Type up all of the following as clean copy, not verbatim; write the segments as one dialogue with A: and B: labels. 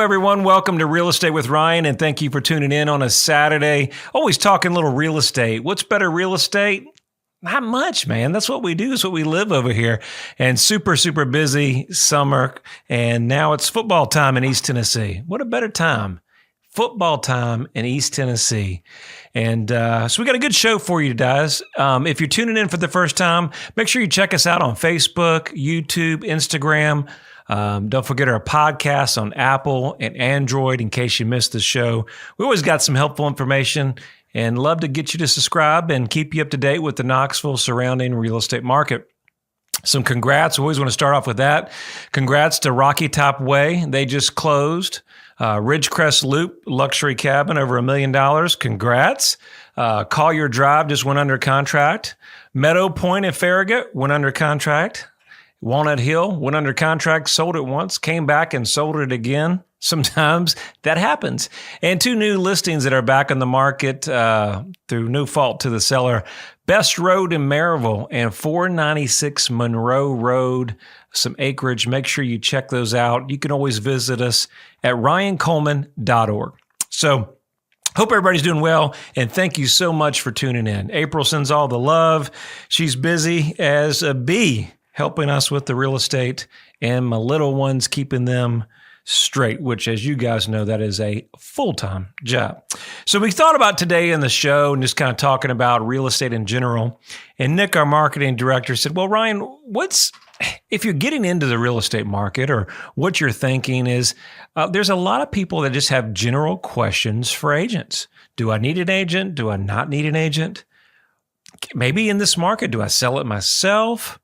A: everyone. Welcome to Real Estate with Ryan, and thank you for tuning in on a Saturday. Always talking little real estate. What's better real estate? Not much, man. That's what we do. It's what we live over here. And super, super busy summer. And now it's football time in East Tennessee. What a better time. Football time in East Tennessee. And so we got a good show for you guys. If you're tuning in for the first time, make sure you check us out on Facebook, YouTube, Instagram. Don't forget our podcasts on Apple and Android in case you missed the show. We always got some helpful information and love to get you to subscribe and keep you up to date with the Knoxville surrounding real estate market. Some congrats. We always want to start off with that. Congrats to Rocky Top Way. They just closed. Ridgecrest Loop luxury cabin over $1 million. Congrats. Collier Drive just went under contract. Meadow Point in Farragut went under contract. Walnut Hill went under contract, sold it once, came back and sold it again. Sometimes that happens. And 2 new listings that are back on the market through no fault to the seller. Best Road in Maryville and 496 Monroe Road, some acreage. Make sure you check those out. You can always visit us at ryancoleman.org. So hope everybody's doing well, and thank you so much for tuning in. April sends all the love. She's busy as a bee, helping us with the real estate, and my little ones, keeping them straight, which, as you guys know, that is a full-time job. So we thought about today in the show and just kind of talking about real estate in general. And Nick, our marketing director, said, well, Ryan, if you're getting into the real estate market, or what you're thinking is, there's a lot of people that just have general questions for agents. Do I need an agent? Do I not need an agent? Maybe in this market, do I sell it myself?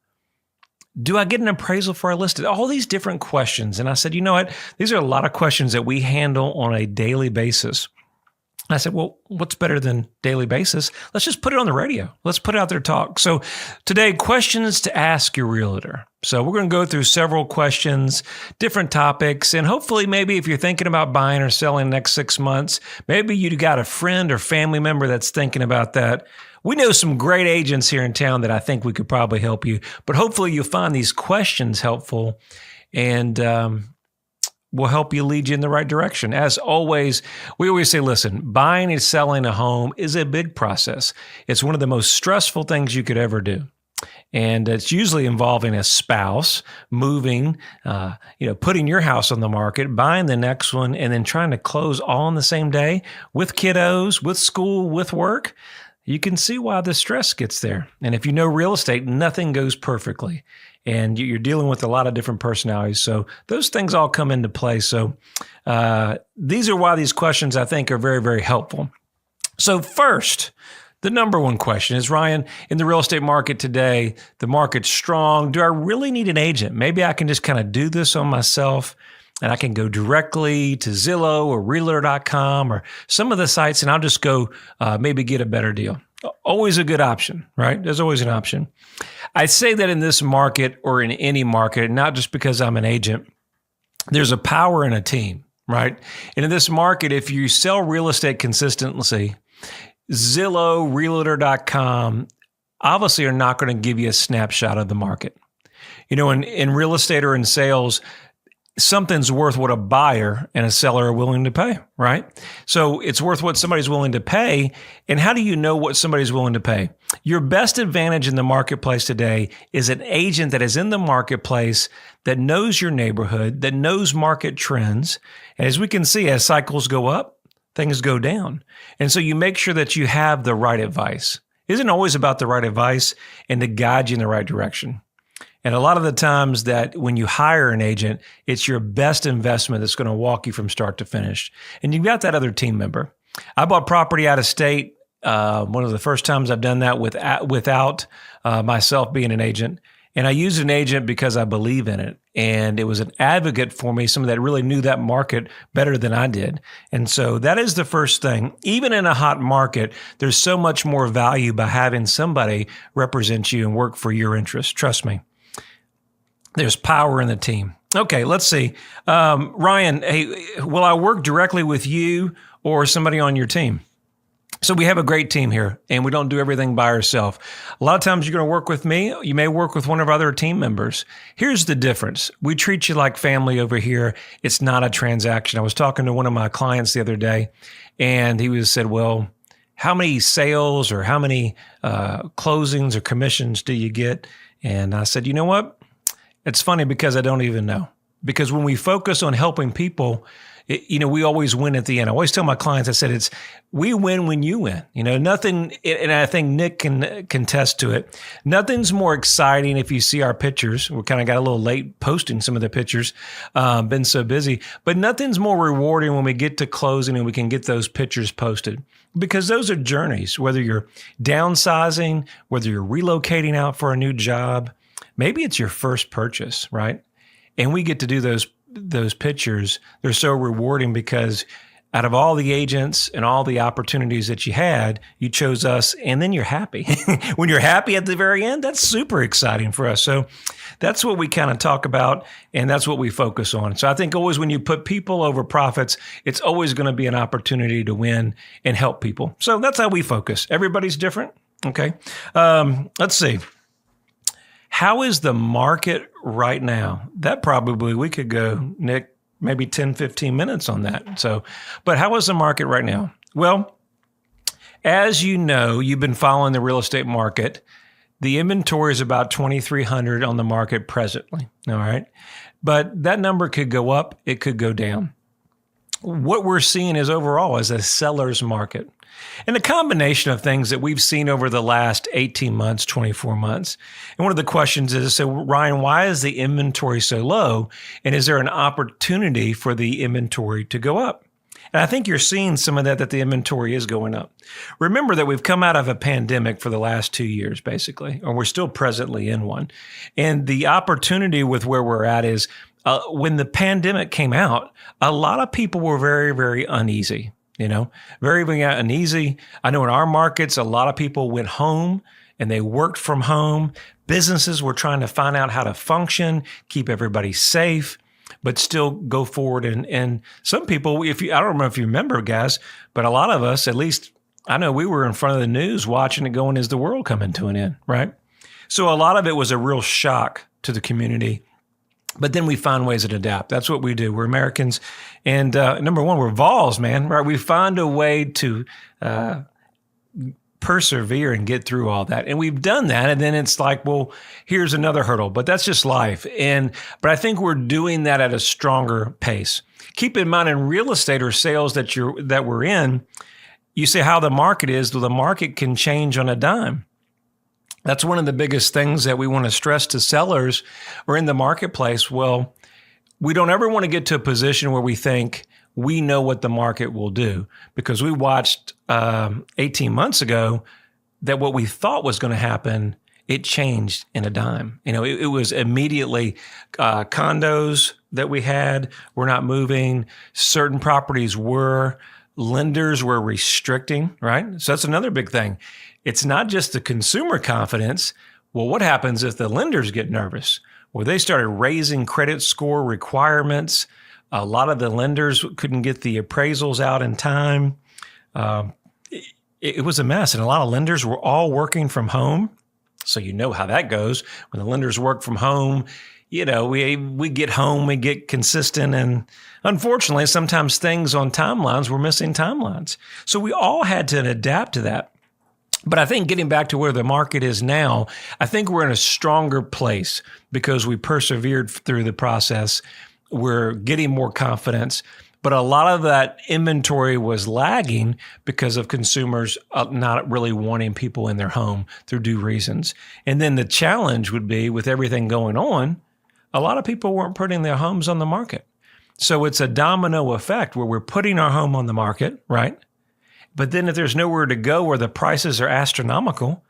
A: Do I get an appraisal for a listed? All these different questions. And I said, you know what? These are a lot of questions that we handle on a daily basis. And I said, well, what's better than daily basis? Let's just put it on the radio. Let's put it out there to talk. So today, questions to ask your realtor. So we're going to go through several questions, different topics, and hopefully maybe if you're thinking about buying or selling the next 6 months, maybe you got a friend or family member that's thinking about that. We know some great agents here in town that I think we could probably help you, but hopefully you'll find these questions helpful and will help you lead you in the right direction. As always, we always say, listen, buying and selling a home is a big process. It's one of the most stressful things you could ever do. And it's usually involving a spouse, moving, putting your house on the market, buying the next one, and then trying to close all on the same day with kiddos, with school, with work. You can see why the stress gets there. And if you know real estate, nothing goes perfectly. And you're dealing with a lot of different personalities. So those things all come into play. So these are why these questions, I think, are very, very helpful. So first, the number one question is, Ryan, in the real estate market today, the market's strong. Do I really need an agent? Maybe I can just kind of do this on myself. And I can go directly to Zillow or Realtor.com or some of the sites, and I'll just go maybe get a better deal. Always a good option, right? There's always an option. I say that in this market or in any market, not just because I'm an agent, there's a power in a team, right? And in this market, if you sell real estate consistently, Zillow, Realtor.com obviously are not going to give you a snapshot of the market. You know, in real estate or in sales, something's worth what a buyer and a seller are willing to pay, right? So it's worth what somebody's willing to pay. And how do you know what somebody's willing to pay? Your best advantage in the marketplace today is an agent that is in the marketplace that knows your neighborhood, that knows market trends. And as we can see, as cycles go up, things go down. And so you make sure that you have the right advice. It isn't always about the right advice and to guide you in the right direction. And a lot of the times that when you hire an agent, it's your best investment that's going to walk you from start to finish. And you've got that other team member. I bought property out of state. One of the first times I've done that without myself being an agent. And I used an agent because I believe in it. And it was an advocate for me, someone that really knew that market better than I did. And so that is the first thing. Even in a hot market, there's so much more value by having somebody represent you and work for your interests. Trust me. There's power in the team. Okay, let's see. Ryan, hey, will I work directly with you or somebody on your team? So we have a great team here, and we don't do everything by ourselves. A lot of times you're going to work with me. You may work with one of our other team members. Here's the difference. We treat you like family over here. It's not a transaction. I was talking to one of my clients the other day, and he said, well, how many sales or how many closings or commissions do you get? And I said, you know what? It's funny because I don't even know. Because when we focus on helping people, we always win at the end. I always tell my clients, I said, we win when you win. Nothing, and I think Nick can contest to it. Nothing's more exciting if you see our pictures. We kind of got a little late posting some of the pictures, been so busy. But nothing's more rewarding when we get to closing and we can get those pictures posted. Because those are journeys, whether you're downsizing, whether you're relocating out for a new job, maybe it's your first purchase, right? And we get to do those pictures. They're so rewarding because out of all the agents and all the opportunities that you had, you chose us, and then you're happy. When you're happy at the very end, that's super exciting for us. So that's what we kind of talk about, and that's what we focus on. So I think always when you put people over profits, it's always going to be an opportunity to win and help people. So that's how we focus. Everybody's different. Okay. Let's see. How is the market right now? That probably we could go, Nick, maybe 10, 15 minutes on that. So, but how is the market right now? Well, as you know, you've been following the real estate market. The inventory is about 2,300 on the market presently. All right. But that number could go up. It could go down. What we're seeing is overall is a seller's market. And the combination of things that we've seen over the last 18 months, 24 months. And one of the questions is, so Ryan, why is the inventory so low? And is there an opportunity for the inventory to go up? And I think you're seeing some of that the inventory is going up. Remember that we've come out of a pandemic for the last 2 years, basically, or we're still presently in one. And the opportunity with where we're at is when the pandemic came out, a lot of people were very, very uneasy. Very, very uneasy. I know in our markets, a lot of people went home and they worked from home. Businesses were trying to find out how to function, keep everybody safe, but still go forward. And some people, I don't know if you remember, guys, but a lot of us, at least I know we were in front of the news watching it going, is the world coming to an end, right? So a lot of it was a real shock to the community. But then we find ways to adapt. That's what we do. We're Americans. And number one, we're Vols, man, right? We find a way to persevere and get through all that. And we've done that. And then it's like, well, here's another hurdle. But that's just life. But I think we're doing that at a stronger pace. Keep in mind, in real estate or sales that we're in, you say how the market is. Well, the market can change on a dime. That's one of the biggest things that we want to stress to sellers or in the marketplace. Well, we don't ever want to get to a position where we think we know what the market will do, because we watched 18 months ago that what we thought was going to happen, it changed in a dime. It was immediately condos that we had were not moving. Certain properties were. Lenders were restricting, right? So that's another big thing. It's not just the consumer confidence. Well, what happens if the lenders get nervous? Well, they started raising credit score requirements. A lot of the lenders couldn't get the appraisals out in time. It was a mess. And a lot of lenders were all working from home. So you know how that goes. When the lenders work from home, we get home, we get consistent. And unfortunately, sometimes things on timelines, we're missing timelines. So we all had to adapt to that. But I think getting back to where the market is now, I think we're in a stronger place because we persevered through the process. We're getting more confidence. But a lot of that inventory was lagging because of consumers not really wanting people in their home through due reasons. And then the challenge would be with everything going on, a lot of people weren't putting their homes on the market. So it's a domino effect where we're putting our home on the market, right? But then if there's nowhere to go or the prices are astronomical,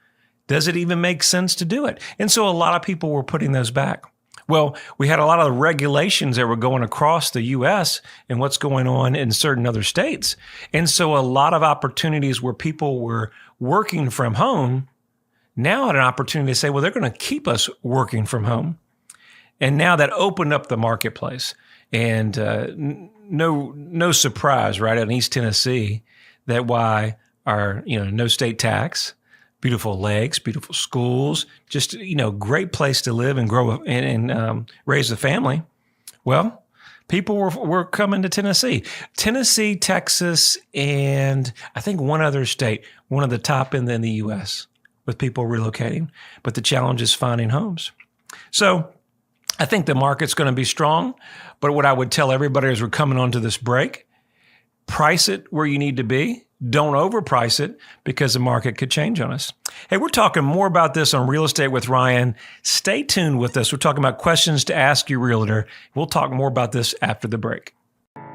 A: does it even make sense to do it? And so a lot of people were putting those back. Well, we had a lot of regulations that were going across the U.S. and what's going on in certain other states. And so a lot of opportunities where people were working from home now had an opportunity to say, well, they're going to keep us working from home. And now that opened up the marketplace. And no surprise, right, in East Tennessee, that why our, no state tax, beautiful lakes, beautiful schools, just, great place to live and grow and raise a family. Well, people were coming to Tennessee. Tennessee, Texas, and I think one other state, one of the top in the U.S. with people relocating. But the challenge is finding homes. So I think the market's going to be strong. But what I would tell everybody as we're coming onto this break, price it where you need to be. Don't overprice it because the market could change on us. Hey, we're talking more about this on Real Estate with Ryan. Stay tuned with us. We're talking about questions to ask your realtor. We'll talk more about this after the break.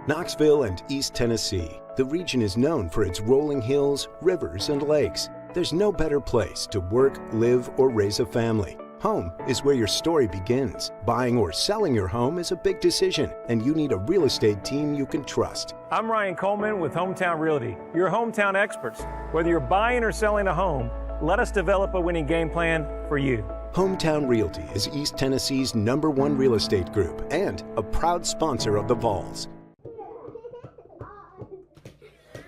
B: Knoxville and East Tennessee. The region is known for its rolling hills, rivers, and lakes. There's no better place to work, live, or raise a family. Home is where your story begins. Buying or selling your home is a big decision, and you need a real estate team you can trust.
A: I'm Ryan Coleman with Hometown Realty, your hometown experts. Whether you're buying or selling a home, let us develop a winning game plan for you.
B: Hometown Realty is East Tennessee's #1 real estate group and a proud sponsor of the Vols.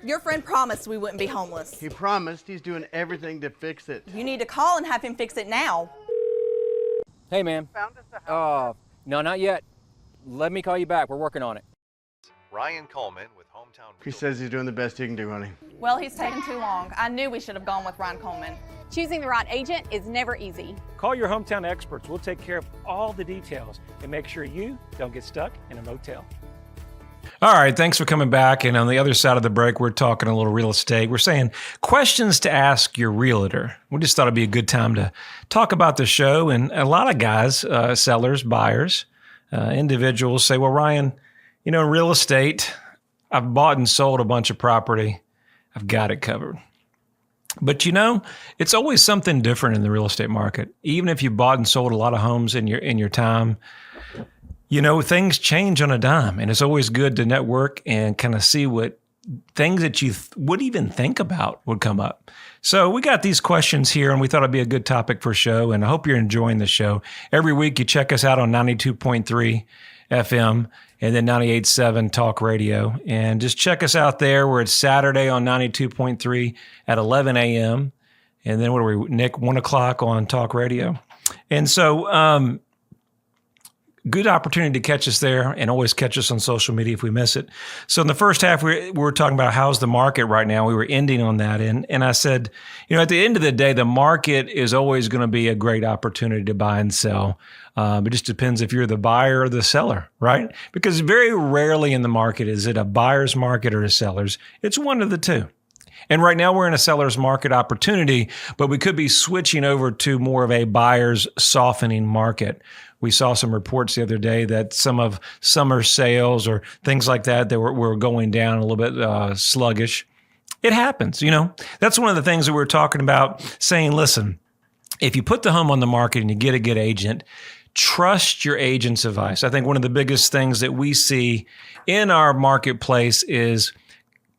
C: Your friend promised we wouldn't be homeless.
D: He promised. He's doing everything to fix it.
C: You need to call and have him fix it now.
E: Hey, man. No, not yet. Let me call you back. We're working on it.
F: Ryan Coleman with Hometown Realty.
D: He says he's doing the best he can do, honey.
C: Well, he's taking too long. I knew we should have gone with Ryan Coleman.
G: Choosing the right agent is never easy.
A: Call your hometown experts. We'll take care of all the details and make sure you don't get stuck in a motel. All right, thanks for coming back. And on the other side of the break, we're talking a little real estate. We're saying questions to ask your realtor. We just thought it'd be a good time to talk about the show. And a lot of guys, sellers, buyers, individuals say, well, Ryan, in real estate, I've bought and sold a bunch of property. I've got it covered. But it's always something different in the real estate market. Even if you bought and sold a lot of homes in your time, things change on a dime, and it's always good to network and kind of see what things that you would even think about would come up. So we got these questions here, and we thought it'd be a good topic for a show, and I hope you're enjoying the show. Every week you check us out on 92.3 FM and then 98.7 Talk Radio, and just check us out there where it's Saturday on 92.3 at 11 a.m., and then what are we, Nick, 1 o'clock on Talk Radio. And so good opportunity to catch us there, and always catch us on social media if we miss it. So in the first half, we were talking about how's the market right now. We were ending on that. And I said, at the end of the day, the market is always going to be a great opportunity to buy and sell. It just depends if you're the buyer or the seller, right? Because very rarely in the market is it a buyer's market or a seller's. It's one of the two. And right now we're in a seller's market opportunity, but we could be switching over to more of a buyer's softening market. We saw some reports the other day that some of summer sales or things like that were going down a little bit sluggish. It happens, That's one of the things that we're talking about, saying, listen, if you put the home on the market and you get a good agent, trust your agent's advice. I think one of the biggest things that we see in our marketplace is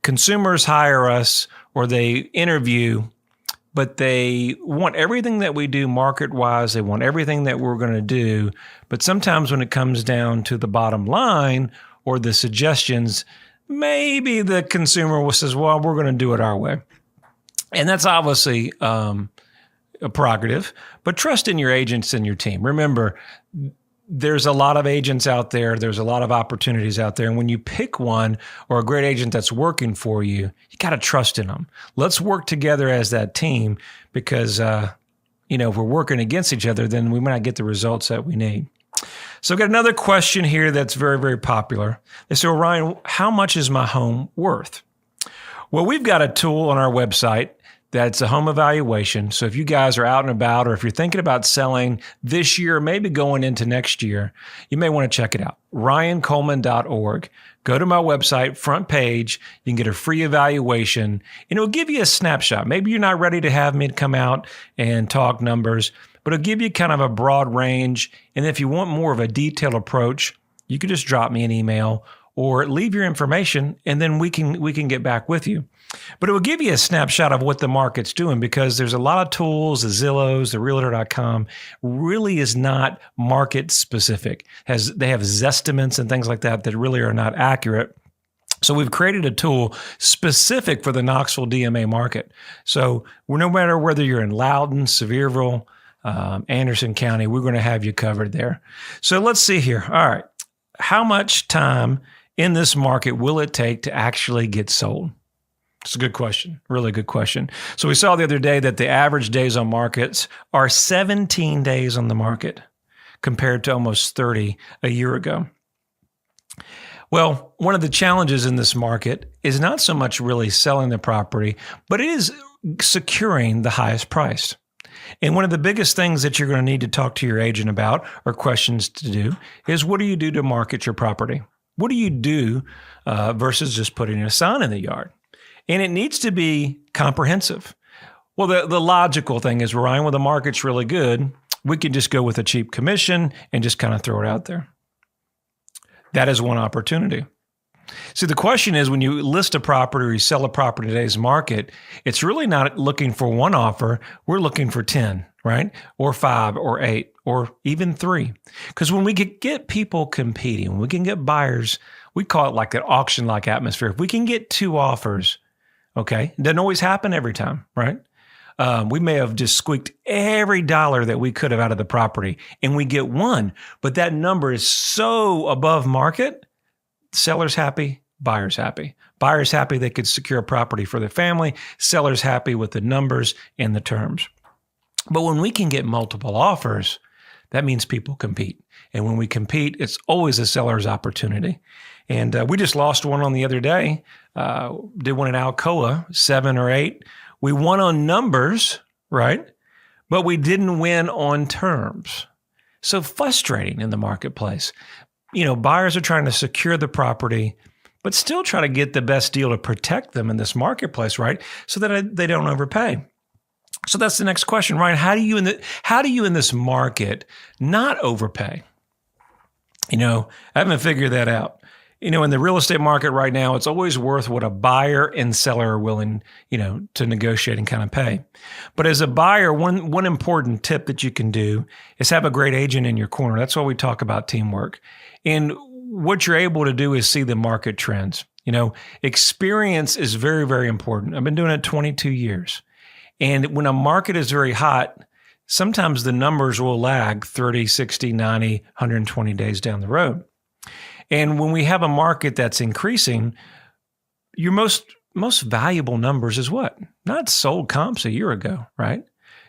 A: consumers hire us or they interview, but they want everything that we do market-wise. They want everything that we're going to do. But sometimes when it comes down to the bottom line or the suggestions, maybe the consumer says, well, we're going to do it our way. And that's obviously a prerogative, but trust in your agents and your team. Remember, there's a lot of agents out there. There's a lot of opportunities out there. And when you pick one or a great agent that's working for you, you got to trust in them. Let's work together as that team because, if we're working against each other, then we might not get the results that we need. So I've got another question here that's very, very popular. They say, well, Ryan, how much is my home worth? Well, we've got a tool on our website that's a home evaluation. So if you guys are out and about, or if you're thinking about selling this year, maybe going into next year, you may want to check it out. RyanColeman.org. Go to my website, front page. You can get a free evaluation, and it'll give you a snapshot. Maybe you're not ready to have me come out and talk numbers, but it'll give you kind of a broad range. And if you want more of a detailed approach, you can just drop me an email or leave your information, and then we can get back with you. But it will give you a snapshot of what the market's doing, because there's a lot of tools, the Zillows, the Realtor.com really is not market specific. They have Zestimates and things like that really are not accurate. So we've created a tool specific for the Knoxville DMA market. So no matter whether you're in Loudoun, Sevierville, Anderson County, we're going to have you covered there. So let's see here. All right. How much time in this market will it take to actually get sold? It's a good question. Really good question. So we saw the other day that the average days on markets are 17 days on the market compared to almost 30 a year ago. Well, one of the challenges in this market is not so much really selling the property, but it is securing the highest price. And one of the biggest things that you're going to need to talk to your agent about, or questions to do, is what do you do to market your property? What do you do versus just putting a sign in the yard? And it needs to be comprehensive. Well, the logical thing is, Ryan, when the market's really good, we can just go with a cheap commission and just kind of throw it out there. That is one opportunity. See, the question is, when you list a property or you sell a property in today's market, it's really not looking for one offer. We're looking for 10, right? Or 5 or 8 or even 3. Because when we get people competing, when we can get buyers, we call it like an auction-like atmosphere. If we can get 2 offers, okay, it doesn't always happen every time, right? We may have just squeaked every dollar that we could have out of the property, and we get 1, but that number is so above market. Seller's happy, buyer's happy. Buyer's happy they could secure a property for their family. Seller's happy with the numbers and the terms. But when we can get multiple offers, that means people compete. And when we compete, it's always a seller's opportunity. And we just lost one on the other day. Did one in Alcoa, 7 or 8. We won on numbers, right? But we didn't win on terms. So frustrating in the marketplace. You know, buyers are trying to secure the property, but still try to get the best deal to protect them in this marketplace, right? So that they don't overpay. So that's the next question, Ryan. How do you in this market not overpay? You know, I haven't figured that out. You know, in the real estate market right now, it's always worth what a buyer and seller are willing, you know, to negotiate and kind of pay. But as a buyer, one important tip that you can do is have a great agent in your corner. That's why we talk about teamwork. And what you're able to do is see the market trends. You know, experience is very, very important. I've been doing it 22 years. And when a market is very hot, sometimes the numbers will lag 30, 60, 90, 120 days down the road. And when we have a market that's increasing, your most valuable numbers is what? Not sold comps a year ago, right?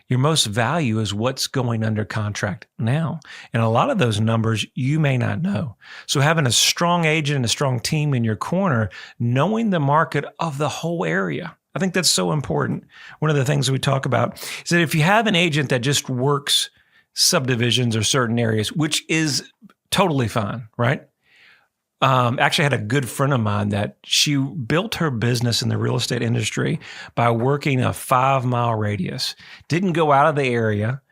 A: Your most value is what's going under contract now. And a lot of those numbers you may not know. So having a strong agent and a strong team in your corner, knowing the market of the whole area, I think that's so important. One of the things we talk about is that if you have an agent that just works subdivisions or certain areas, which is totally fine, right? Actually, I had a good friend of mine that she built her business in the real estate industry by working a 5-mile radius. Didn't go out of the area,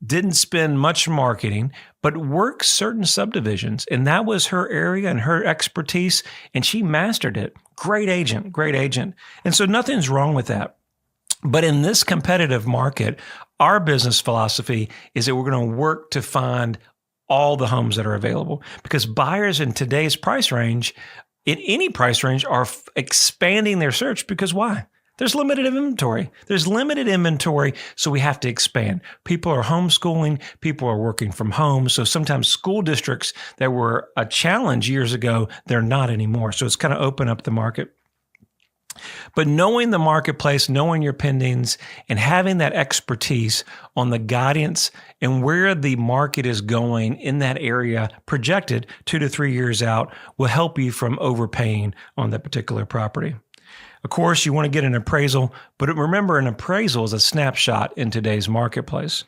A: didn't spend much marketing, but worked certain subdivisions. And that was her area and her expertise, and she mastered it. Great agent, great agent. And so nothing's wrong with that. But in this competitive market, our business philosophy is that we're going to work to find all the homes that are available, because buyers in today's price range, in any price range, are expanding their search. Because why? There's limited inventory. So we have to expand. People are homeschooling. People are working from home. So sometimes school districts that were a challenge years ago, they're not anymore. So it's kind of open up the market. But knowing the marketplace, knowing your pendings, and having that expertise on the guidance and where the market is going in that area projected 2 to 3 years out will help you from overpaying on that particular property. Of course, you want to get an appraisal, but remember, an appraisal is a snapshot in today's marketplace.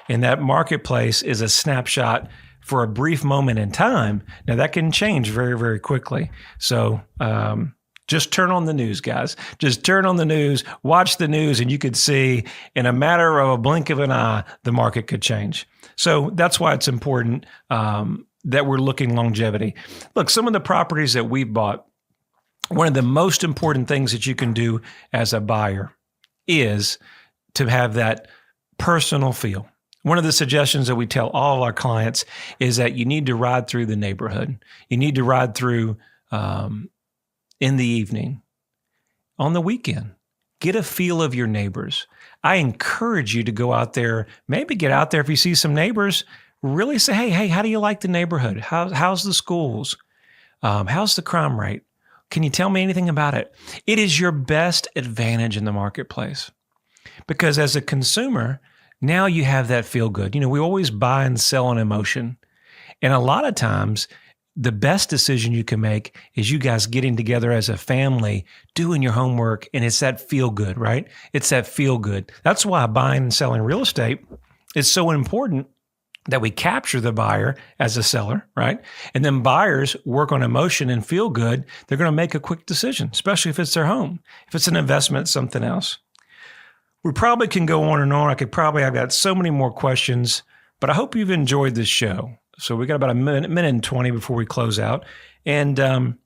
A: And that marketplace is a snapshot for a brief moment in time. Now, that can change very, very quickly. So, just turn on the news, guys. Just turn on the news, watch the news, and you could see in a matter of a blink of an eye, the market could change. So that's why it's important that we're looking longevity. Look, some of the properties that we've bought, one of the most important things that you can do as a buyer is to have that personal feel. One of the suggestions that we tell all of our clients is that you need to ride through the neighborhood. You need to ride through in the evening, on the weekend. Get a feel of your neighbors. I encourage you to go out there, maybe get out there if you see some neighbors, really say, hey, how do you like the neighborhood? How's the schools? How's the crime rate? Can you tell me anything about it? It is your best advantage in the marketplace because as a consumer, now you have that feel good. You know, we always buy and sell on emotion. And a lot of times, the best decision you can make is you guys getting together as a family, doing your homework, and it's that feel good, right? It's that feel good. That's why buying and selling real estate is so important that we capture the buyer as a seller, right? And then buyers work on emotion and feel good. They're going to make a quick decision, especially if it's their home. If it's an investment, something else. We probably can go on and on. I've got so many more questions, but I hope you've enjoyed this show. So we got about a minute and 20 before we close out. And,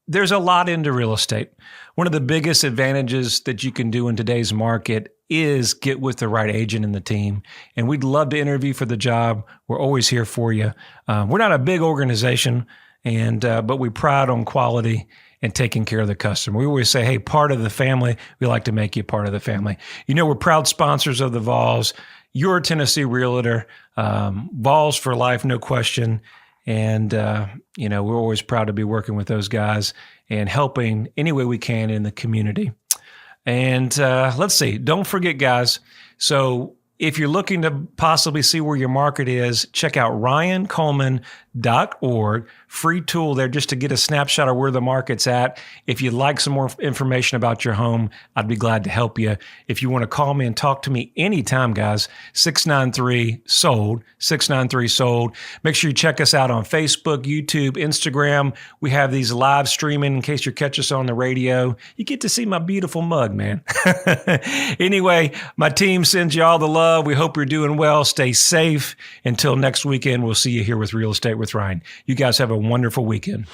A: there's a lot into real estate. One of the biggest advantages that you can do in today's market is get with the right agent in the team. And we'd love to interview for the job. We're always here for you. We're not a big organization, but we pride on quality and taking care of the customer. We always say, hey, part of the family, we like to make you part of the family. We're proud sponsors of the Vols, your Tennessee Realtor, Vols for life, no question. And, we're always proud to be working with those guys and helping any way we can in the community. And let's see, don't forget, guys. So if you're looking to possibly see where your market is, check out ryancoleman.org. Free tool there just to get a snapshot of where the market's at. If you'd like some more information about your home, I'd be glad to help you. If you want to call me and talk to me anytime, guys, 693-SOLD, 693-SOLD. Make sure you check us out on Facebook, YouTube, Instagram. We have these live streaming in case you catch us on the radio. You get to see my beautiful mug, man. Anyway, my team sends you all the love. We hope you're doing well. Stay safe. Until next weekend, we'll see you here with Real Estate with Ryan. You guys have a wonderful weekend.